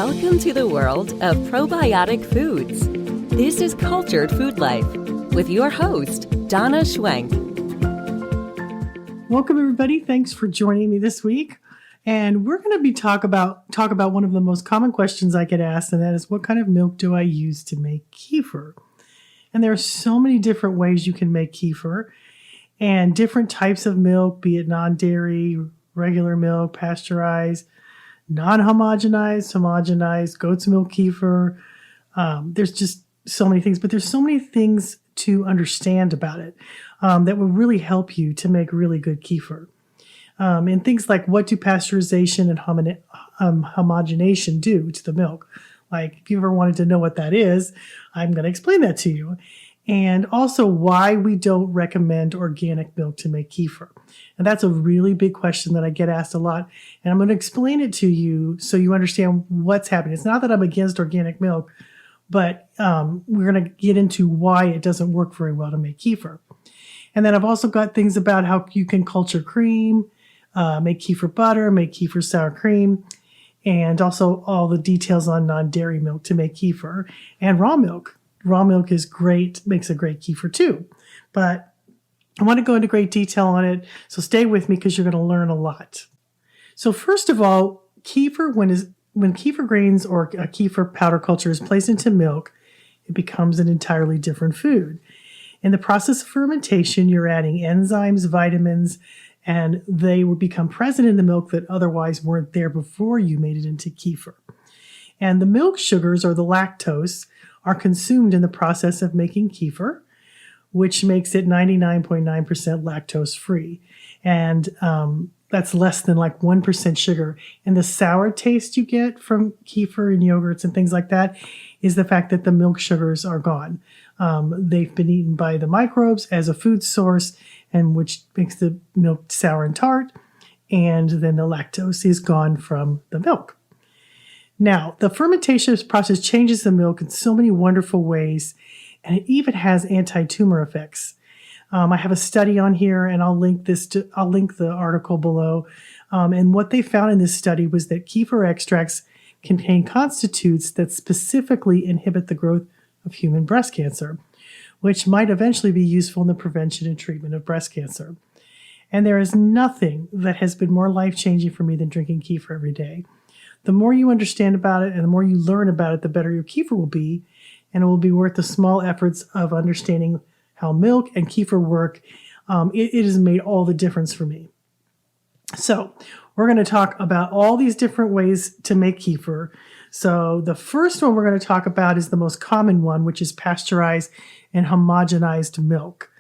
Welcome to the world of probiotic foods. This is Cultured Food Life with your host, Donna Schwenk. Welcome, everybody. Thanks for joining me this week. And we're going to be talk about one of the most common questions I get asked, and that is, what kind of milk do I use to make kefir? And there are so many different ways you can make kefir, and different types of milk, be it non-dairy, regular milk, pasteurized, non-homogenized, homogenized, goat's milk kefir. There's just so many things, but there's so many things to understand about it that will really help you to make really good kefir. And things like, what do pasteurization and homogenization do to the milk? Like, if you ever wanted to know what that is, I'm going to explain that to you. And also why we don't recommend organic milk to make kefir. And that's a really big question that I get asked a lot. And I'm going to explain it to you so you understand what's happening. It's not that I'm against organic milk, but we're going to get into why it doesn't work very well to make kefir. And then I've also got things about how you can culture cream, make kefir butter, make kefir sour cream, and also all the details on non-dairy milk to make kefir, and raw milk. Raw milk is great, makes a great kefir too. But I want to go into great detail on it, so stay with me because you're going to learn a lot. So first of all, kefir, when kefir grains or a kefir powder culture is placed into milk, it becomes an entirely different food. In the process of fermentation, you're adding enzymes, vitamins, and they will become present in the milk that otherwise weren't there before you made it into kefir. And the milk sugars, or the lactose, are consumed in the process of making kefir, which makes it 99.9% lactose free. And that's less than like 1% sugar. And the sour taste you get from kefir and yogurts and things like that is the fact that the milk sugars are gone. They've been eaten by the microbes as a food source, and which makes the milk sour and tart. And then the lactose is gone from the milk. Now, the fermentation process changes the milk in so many wonderful ways, and it even has anti-tumor effects. I have a study on here, and I'll link the article below. And what they found in this study was that kefir extracts contain constituents that specifically inhibit the growth of human breast cancer, which might eventually be useful in the prevention and treatment of breast cancer. And there is nothing that has been more life-changing for me than drinking kefir every day. The more you understand about it and the more you learn about it, the better your kefir will be, and it will be worth the small efforts of understanding how milk and kefir work. It has made all the difference for me. So we're going to talk about all these different ways to make kefir. So the first one we're going to talk about is the most common one, which is pasteurized and homogenized milk.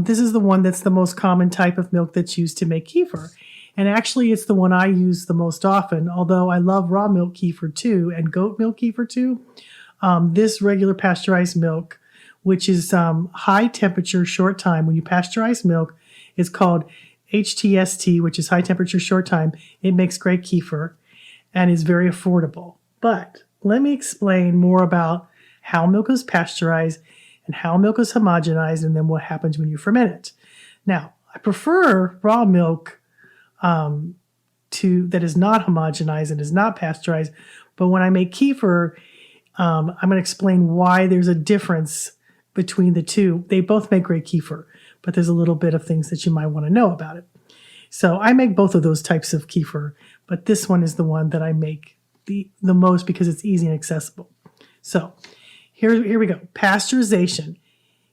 This is the one that's the most common type of milk that's used to make kefir. And actually, it's the one I use the most often, although I love raw milk kefir too, and goat milk kefir too. This regular pasteurized milk, which is high temperature, short time. When you pasteurize milk, it's called HTST, which is high temperature, short time. It makes great kefir and is very affordable. But let me explain more about how milk is pasteurized and how milk is homogenized, and then what happens when you ferment it. Now, I prefer raw milk that is not homogenized and is not pasteurized. But when I make kefir, I'm going to explain why there's a difference between the two. They both make great kefir, but there's a little bit of things that you might want to know about it. So I make both of those types of kefir, but this one is the one that I make the most because it's easy and accessible. So here we go. Pasteurization.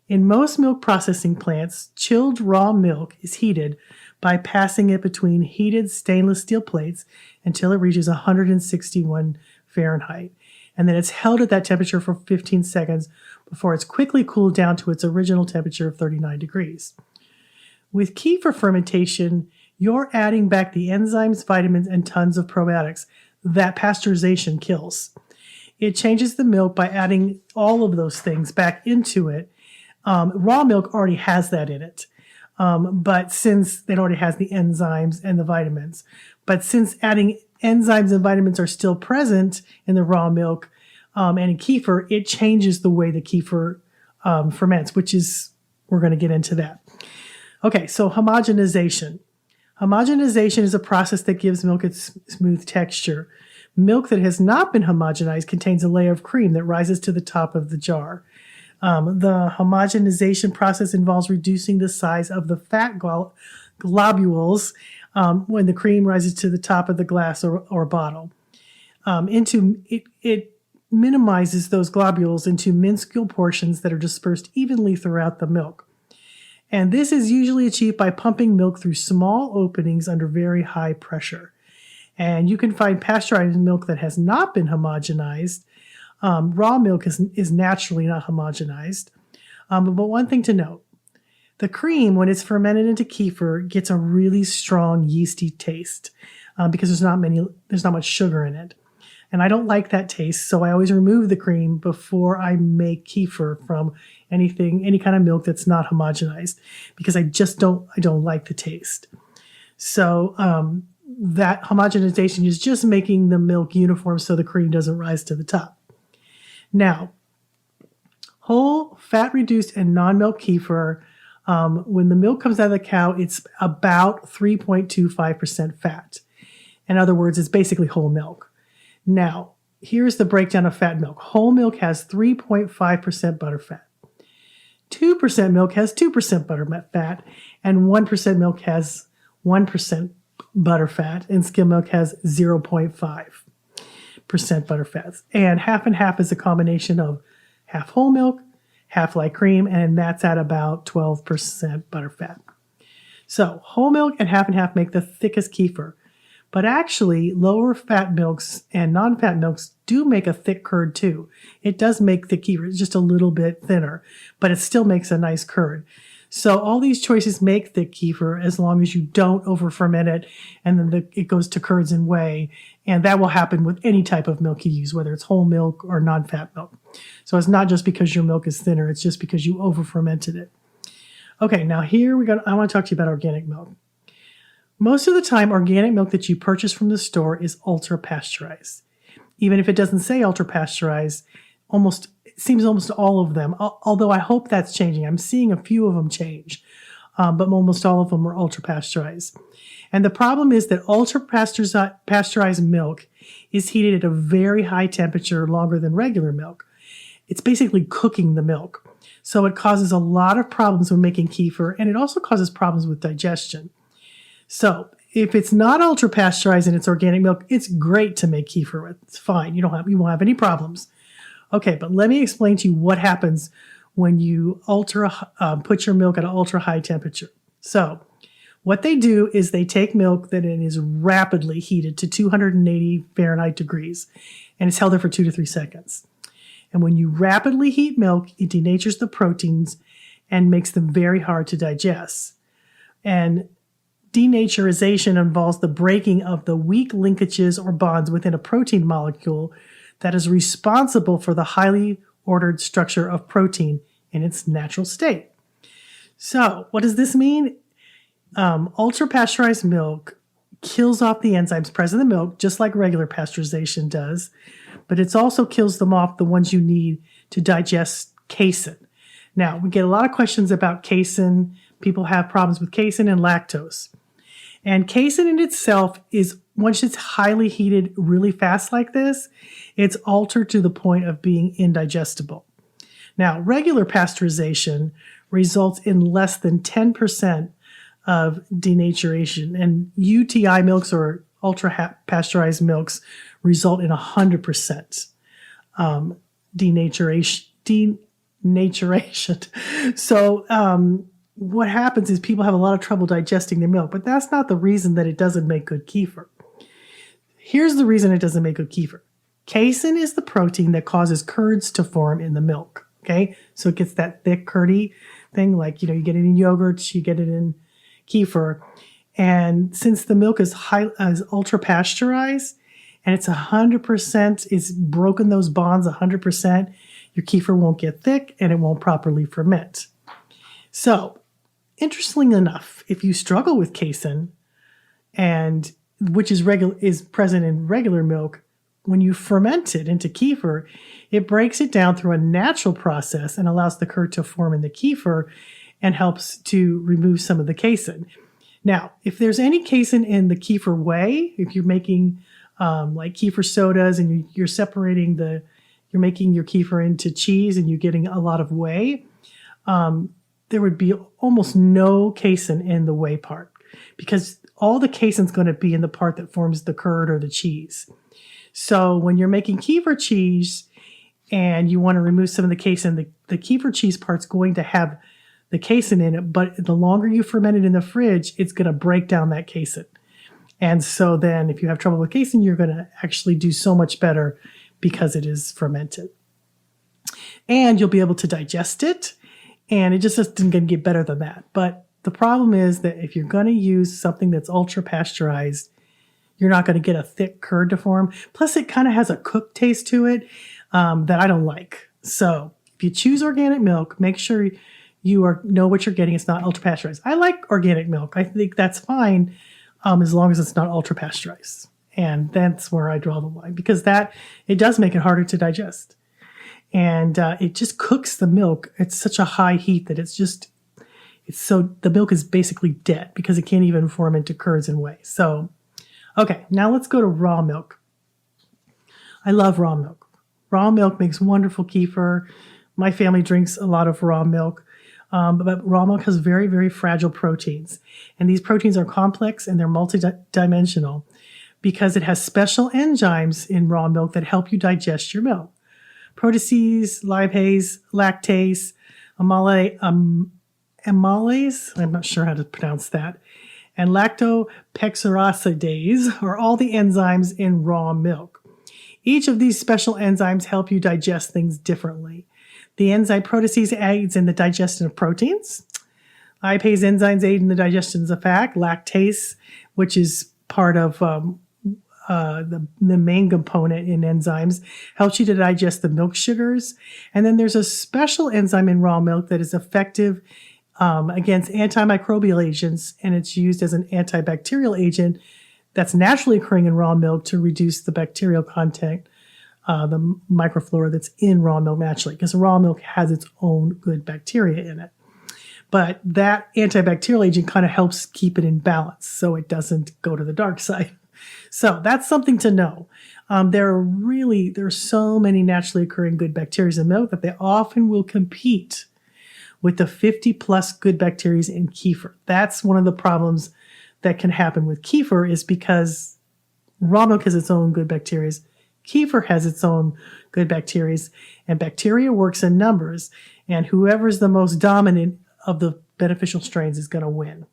In most milk processing plants, chilled raw milk is heated by passing it between heated stainless steel plates until it reaches 161 Fahrenheit. And then it's held at that temperature for 15 seconds before it's quickly cooled down to its original temperature of 39 degrees. With kefir fermentation, you're adding back the enzymes, vitamins, and tons of probiotics that pasteurization kills. It changes the milk by adding all of those things back into it. Raw milk already has that in it. But since it already has the enzymes and the vitamins, but since adding enzymes and vitamins are still present in the raw milk and in kefir, it changes the way the kefir ferments, we're going to get into that. Okay, so homogenization. Homogenization is a process that gives milk its smooth texture. Milk that has not been homogenized contains a layer of cream that rises to the top of the jar. The homogenization process involves reducing the size of the fat globules when the cream rises to the top of the glass or bottle. It minimizes those globules into minuscule portions that are dispersed evenly throughout the milk. And this is usually achieved by pumping milk through small openings under very high pressure. And you can find pasteurized milk that has not been homogenized. Raw milk is naturally not homogenized. But one thing to note, the cream, when it's fermented into kefir, gets a really strong yeasty taste because there's not much sugar in it. And I don't like that taste, so I always remove the cream before I make kefir from any kind of milk that's not homogenized, because I don't like the taste. So that homogenization is just making the milk uniform so the cream doesn't rise to the top. Now, whole fat-reduced and non-milk kefir, when the milk comes out of the cow, it's about 3.25% fat. In other words, it's basically whole milk. Now, here's the breakdown of fat milk. Whole milk has 3.5% butter fat. 2% milk has 2% butter fat, and 1% milk has 1% butter fat, and skim milk has 0.5% butter fats. And half is a combination of half whole milk, half light cream, and that's at about 12% butter fat. So whole milk and half make the thickest kefir. But actually, lower fat milks and non-fat milks do make a thick curd too. It does make the kefir. It's just a little bit thinner, but it still makes a nice curd. So all these choices make thick kefir as long as you don't over-ferment it, and then it goes to curds and whey. And that will happen with any type of milk you use, whether it's whole milk or non-fat milk. So it's not just because your milk is thinner, it's just because you over-fermented it. Okay, now here I want to talk to you about organic milk. Most of the time, organic milk that you purchase from the store is ultra-pasteurized. Even if it doesn't say ultra-pasteurized, it seems almost all of them, although I hope that's changing. I'm seeing a few of them change, but almost all of them are ultra-pasteurized. And the problem is that ultra-pasteurized milk is heated at a very high temperature longer than regular milk. It's basically cooking the milk. So it causes a lot of problems when making kefir, and it also causes problems with digestion. So if it's not ultra pasteurized and it's organic milk, it's great to make kefir with. It's fine. You won't have any problems. Okay, but let me explain to you what happens when you put your milk at an ultra high temperature. So what they do is they take milk that is rapidly heated to 280 Fahrenheit degrees, and it's held there for 2 to 3 seconds. And when you rapidly heat milk, it denatures the proteins and makes them very hard to digest. And denaturization involves the breaking of the weak linkages or bonds within a protein molecule that is responsible for the highly ordered structure of protein in its natural state. So what does this mean? Ultra-pasteurized milk kills off the enzymes present in the milk, just like regular pasteurization does, but it also kills them off, the ones you need to digest casein. Now, we get a lot of questions about casein. People have problems with casein and lactose. And casein in itself is, once it's highly heated really fast like this, it's altered to the point of being indigestible. Now, regular pasteurization results in less than 10% of denaturation, and UTI milks or ultra-pasteurized milks result in 100% denaturation. So, what happens is people have a lot of trouble digesting the milk, but that's not the reason that it doesn't make good kefir. Here's the reason it doesn't make good kefir. Casein is the protein that causes curds to form in the milk. Okay, so it gets that thick curdy thing, like you get it in yogurts, you get it in kefir, and since the milk is ultra pasteurized and it's 100%, it's broken those bonds 100%, your kefir won't get thick and it won't properly ferment. So, interestingly enough, if you struggle with casein, and which is present in regular milk, when you ferment it into kefir, it breaks it down through a natural process and allows the curd to form in the kefir and helps to remove some of the casein. Now, if there's any casein in the kefir whey, if you're making like kefir sodas, and you're separating you're making your kefir into cheese, and you're getting a lot of whey. There would be almost no casein in the whey part because all the casein's going to be in the part that forms the curd or the cheese. So when you're making kefir cheese and you want to remove some of the casein, the kefir cheese part's going to have the casein in it, but the longer you ferment it in the fridge, it's going to break down that casein. And so then if you have trouble with casein, you're going to actually do so much better because it is fermented. And you'll be able to digest it, and it just isn't going to get better than that. But the problem is that if you're going to use something that's ultra pasteurized, you're not going to get a thick curd to form. Plus, it kind of has a cooked taste to it that I don't like. So if you choose organic milk, make sure you know what you're getting. It's not ultra pasteurized. I like organic milk. I think that's fine as long as it's not ultra pasteurized. And that's where I draw the line because it does make it harder to digest. And it just cooks the milk at such a high heat that the milk is basically dead because it can't even form into curds and whey. So, okay, now let's go to raw milk. I love raw milk. Raw milk makes wonderful kefir. My family drinks a lot of raw milk. But raw milk has very, very fragile proteins. And these proteins are complex and they're multidimensional because it has special enzymes in raw milk that help you digest your milk. Proteases, lipase, lactase, amylase, I'm not sure how to pronounce that, and lactopexoridase are all the enzymes in raw milk. Each of these special enzymes help you digest things differently. The enzyme proteases aids in the digestion of proteins. Lipase enzymes aid in the digestion of fat. Lactase, which is part of the main component in enzymes, helps you to digest the milk sugars. And then there's a special enzyme in raw milk that is effective against antimicrobial agents, and it's used as an antibacterial agent that's naturally occurring in raw milk to reduce the bacterial content, the microflora that's in raw milk naturally, because raw milk has its own good bacteria in it. But that antibacterial agent kind of helps keep it in balance so it doesn't go to the dark side. So that's something to know. There are so many naturally occurring good bacteria in milk that they often will compete with the 50 plus good bacteria in kefir. That's one of the problems that can happen with kefir is because raw milk has its own good bacteria. Kefir has its own good bacteria, and bacteria works in numbers, and whoever's the most dominant of the beneficial strains is going to win.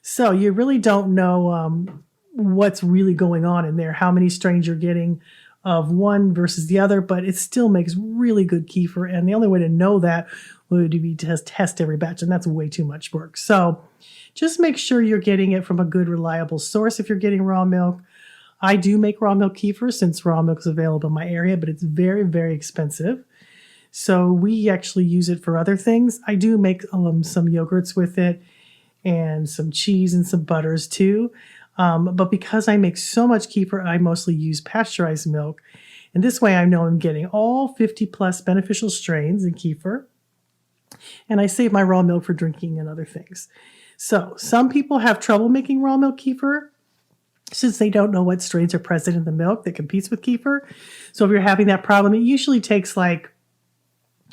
So you really don't know what's really going on in there, how many strains you're getting of one versus the other, but it still makes really good kefir. And the only way to know that would be to test every batch, and that's way too much work. So just make sure you're getting it from a good, reliable source if you're getting raw milk. I do make raw milk kefir since raw milk is available in my area, but it's very, very expensive. So we actually use it for other things. I do make some yogurts with it and some cheese and some butters too. But because I make so much kefir, I mostly use pasteurized milk. And this way I know I'm getting all 50 plus beneficial strains in kefir. And I save my raw milk for drinking and other things. So some people have trouble making raw milk kefir since they don't know what strains are present in the milk that competes with kefir. So if you're having that problem, it usually takes like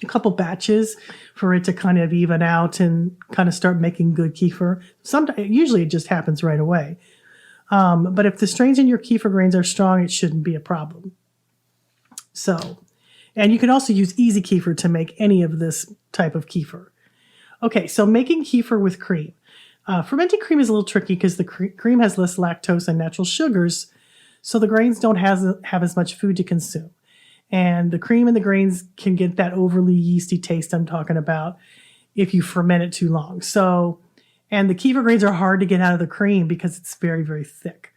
a couple batches for it to kind of even out and kind of start making good kefir. Usually it just happens right away. But if the strains in your kefir grains are strong, it shouldn't be a problem. So, and you can also use easy kefir to make any of this type of kefir. Okay, so making kefir with cream. Fermented cream is a little tricky because the cream has less lactose and natural sugars, so the grains don't have as much food to consume. And the cream and the grains can get that overly yeasty taste I'm talking about if you ferment it too long. So, and the kefir grains are hard to get out of the cream because it's very, very thick.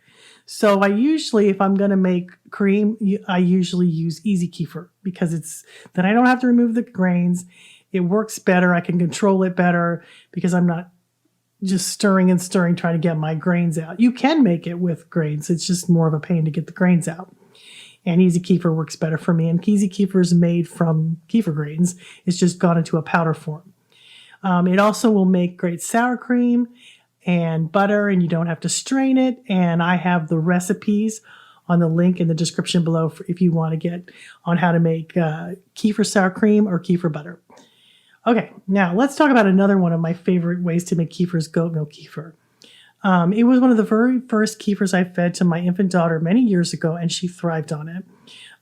So I usually, if I'm going to make cream, I usually use easy kefir because then I don't have to remove the grains. It works better. I can control it better because I'm not just stirring and stirring trying to get my grains out. You can make it with grains. It's just more of a pain to get the grains out. And easy kefir works better for me. And easy kefir is made from kefir grains. It's just gone into a powder form. It also will make great sour cream and butter, and you don't have to strain it. And I have the recipes on the link in the description below if you want to get on how to make kefir sour cream or kefir butter. Okay, now let's talk about another one of my favorite ways to make kefir is goat milk kefir. It was one of the very first kefirs I fed to my infant daughter many years ago, and she thrived on it.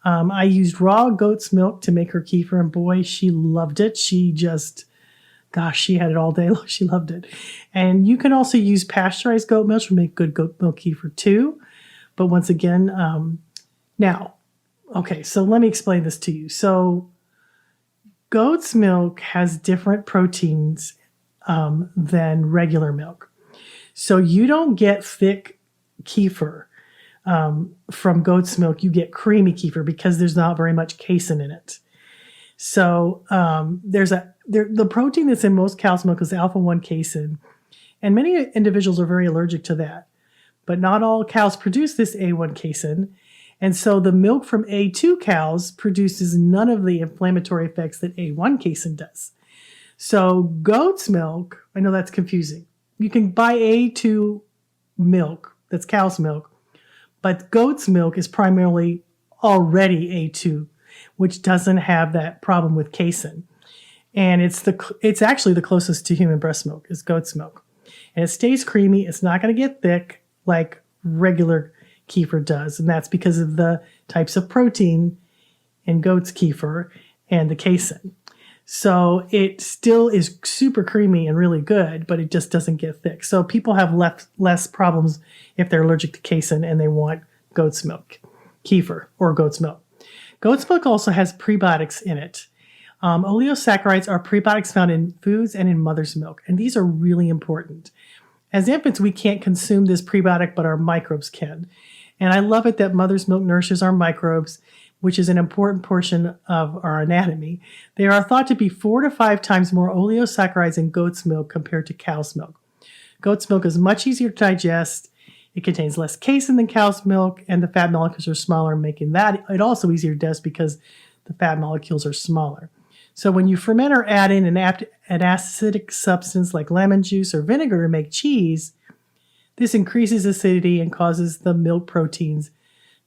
I used raw goat's milk to make her kefir, and boy, she loved it. She had it all day long. She loved it. And you can also use pasteurized goat milk to make good goat milk kefir too. But once again, so let me explain this to you. So goat's milk has different proteins than regular milk. So you don't get thick kefir from goat's milk. You get creamy kefir because there's not very much casein in it. So the protein that's in most cow's milk is alpha-1 casein, and many individuals are very allergic to that. But not all cows produce this A1 casein, and so the milk from A2 cows produces none of the inflammatory effects that A1 casein does. So goat's milk, I know that's confusing. You can buy A2 milk, that's cow's milk, but goat's milk is primarily already A2, which doesn't have that problem with casein. And it's actually the closest to human breast milk is goat's milk. And it stays creamy. It's not going to get thick like regular kefir does. And that's because of the types of protein in goat's kefir and the casein. So it still is super creamy and really good, but it just doesn't get thick. So people have less problems if they're allergic to casein and they want goat's milk kefir or goat's milk. Goat's milk also has prebiotics in it. Oleosaccharides are prebiotics found in foods and in mother's milk, and these are really important. As infants, we can't consume this prebiotic, but our microbes can. And I love it that mother's milk nourishes our microbes, which is an important portion of our anatomy. They are thought to be 4 to 5 times more oleosaccharides in goat's milk compared to cow's milk. Goat's milk is much easier to digest. It contains less casein than cow's milk, and the fat molecules are smaller, making it also easier to digest because the fat molecules are smaller. So when you ferment or add in an acidic substance like lemon juice or vinegar to make cheese, this increases acidity and causes the milk proteins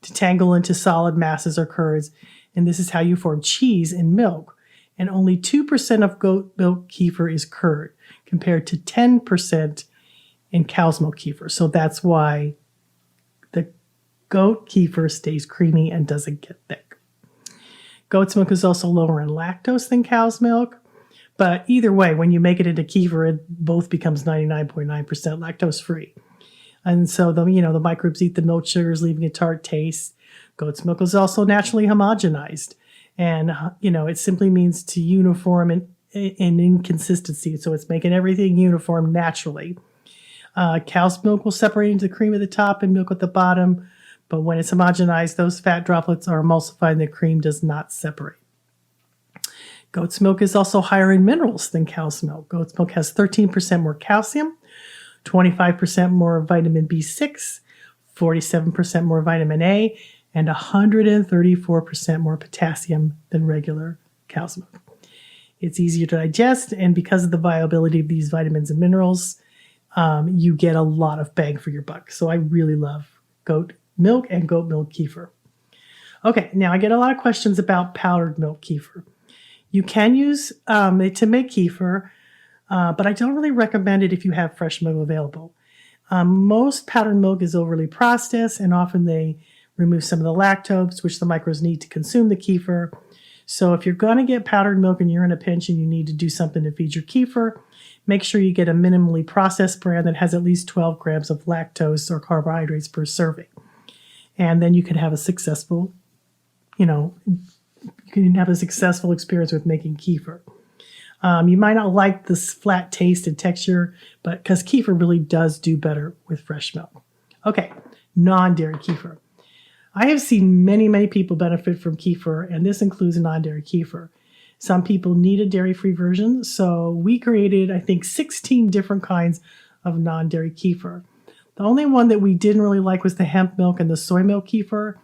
to tangle into solid masses or curds, and this is how you form cheese in milk. And only 2% of goat milk kefir is curd, compared to 10% in cow's milk kefir. So that's why the goat kefir stays creamy and doesn't get thick. Goat's milk is also lower in lactose than cow's milk, but either way, when you make it into kefir, it both becomes 99.9% lactose free. And so the microbes eat the milk sugars, leaving a tart taste. Goat's milk is also naturally homogenized. And, it simply means to uniform in inconsistency. So it's making everything uniform naturally. Cow's milk will separate into cream at the top and milk at the bottom. But when it's homogenized, those fat droplets are emulsified and the cream does not separate. Goat's milk is also higher in minerals than cow's milk. Goat's milk has 13% more calcium, 25% more vitamin B6, 47% more vitamin A, and 134% more potassium than regular cow's milk. It's easier to digest, and because of the viability of these vitamins and minerals, you get a lot of bang for your buck. So I really love goat milk and goat milk kefir. Okay, now I get a lot of questions about powdered milk kefir. You can use it to make kefir, but I don't really recommend it if you have fresh milk available. Most powdered milk is overly processed, and often they remove some of the lactose, which the microbes need to consume the kefir. So if you're going to get powdered milk and you're in a pinch and you need to do something to feed your kefir, make sure you get a minimally processed brand that has at least 12 grams of lactose or carbohydrates per serving. And then you can have a successful, experience with making kefir. You might not like this flat taste and texture, but because kefir really does do better with fresh milk. Okay, non-dairy kefir. I have seen many, many people benefit from kefir, and this includes non-dairy kefir. Some people need a dairy-free version, so we created, I think, 16 different kinds of non-dairy kefir. The only one that we didn't really like was the hemp milk and the soy milk kefir.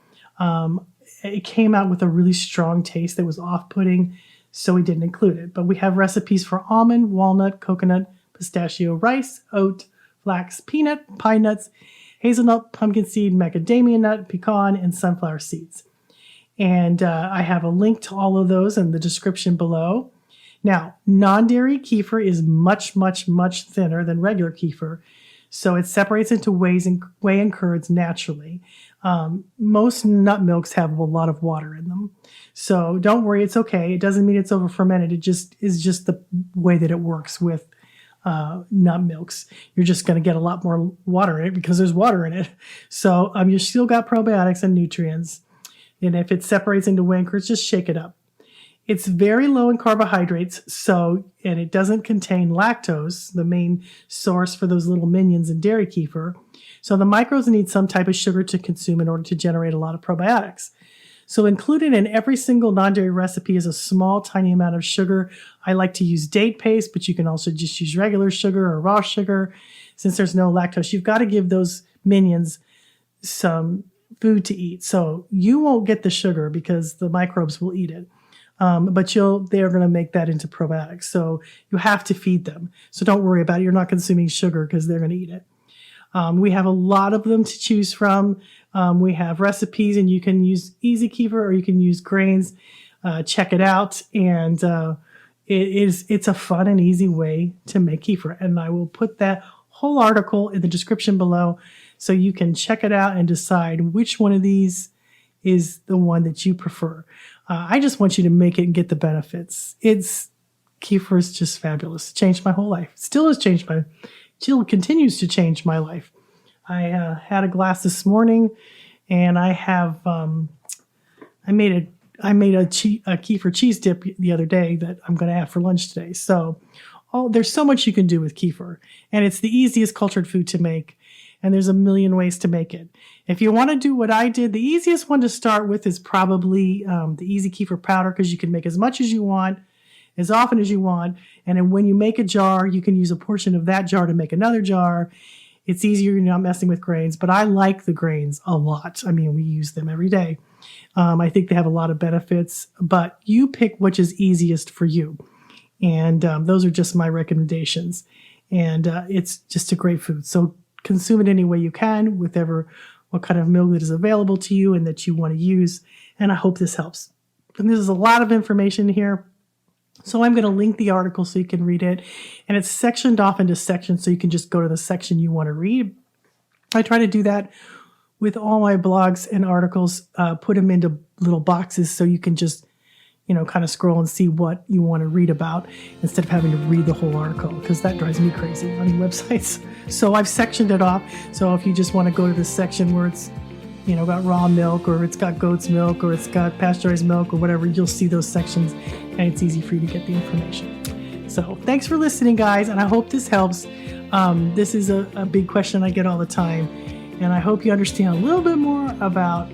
It came out with a really strong taste that was off-putting, so we didn't include it. But we have recipes for almond, walnut, coconut, pistachio, rice, oat, flax, peanut, pine nuts, hazelnut, pumpkin seed, macadamia nut, pecan, and sunflower seeds. And I have a link to all of those in the description below. Now, non-dairy kefir is much, much, much thinner than regular kefir, so it separates into whey and curds naturally. Most nut milks have a lot of water in them, so don't worry, it's okay. It doesn't mean it's over fermented. It just is just the way that it works with nut milks. You're just going to get a lot more water in it because there's water in it. So you still got probiotics and nutrients. And if it separates into whey and curds, just shake it up. It's very low in carbohydrates, and it doesn't contain lactose, the main source for those little minions in dairy kefir. So the microbes need some type of sugar to consume in order to generate a lot of probiotics. So included in every single non-dairy recipe is a small, tiny amount of sugar. I like to use date paste, but you can also just use regular sugar or raw sugar. Since there's no lactose, you've got to give those minions some food to eat. So you won't get the sugar because the microbes will eat it. But they're going to make that into probiotics. So you have to feed them. So don't worry about it. You're not consuming sugar because they're going to eat it. We have a lot of them to choose from. We have recipes, and you can use easy kefir or you can use grains. Check it out. And it's a fun and easy way to make kefir. And I will put that whole article in the description below so you can check it out and decide which one of these is the one that you prefer. I just want you to make it and get the benefits. Kefir is just fabulous. It changed my whole life. Still continues to change my life. I had a glass this morning, and I have I made a kefir cheese dip the other day that I'm going to have for lunch today. So there's so much you can do with kefir, and it's the easiest cultured food to make. And there's a million ways to make it. If you want to do what I did, the easiest one to start with is probably the easy kefir powder, because you can make as much as you want, as often as you want. And then when you make a jar, you can use a portion of that jar to make another jar. It's easier, you're not messing with grains. But I like the grains a lot. I mean, we use them every day. I think they have a lot of benefits. But you pick which is easiest for you. And those are just my recommendations. And it's just a great food. So consume it any way you can, what kind of milk that is available to you and that you want to use. And I hope this helps. And there's a lot of information here. So I'm going to link the article so you can read it. And it's sectioned off into sections so you can just go to the section you want to read. I try to do that with all my blogs and articles, put them into little boxes so you can just kind of scroll and see what you want to read about instead of having to read the whole article, because that drives me crazy on websites. So I've sectioned it off. So if you just want to go to this section where it's, got raw milk, or it's got goat's milk, or it's got pasteurized milk, or whatever, you'll see those sections, and it's easy for you to get the information. So thanks for listening, guys, and I hope this helps. This is a big question I get all the time, and I hope you understand a little bit more about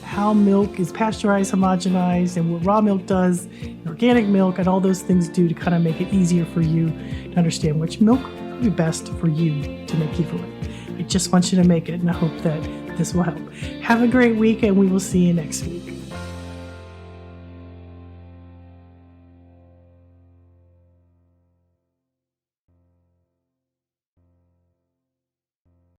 how milk is pasteurized, homogenized, and what raw milk does, and organic milk, and all those things do to kind of make it easier for you to understand which milk would be best for you to make kefir with. I just want you to make it, and I hope that this will help. Have a great week, and we will see you next week.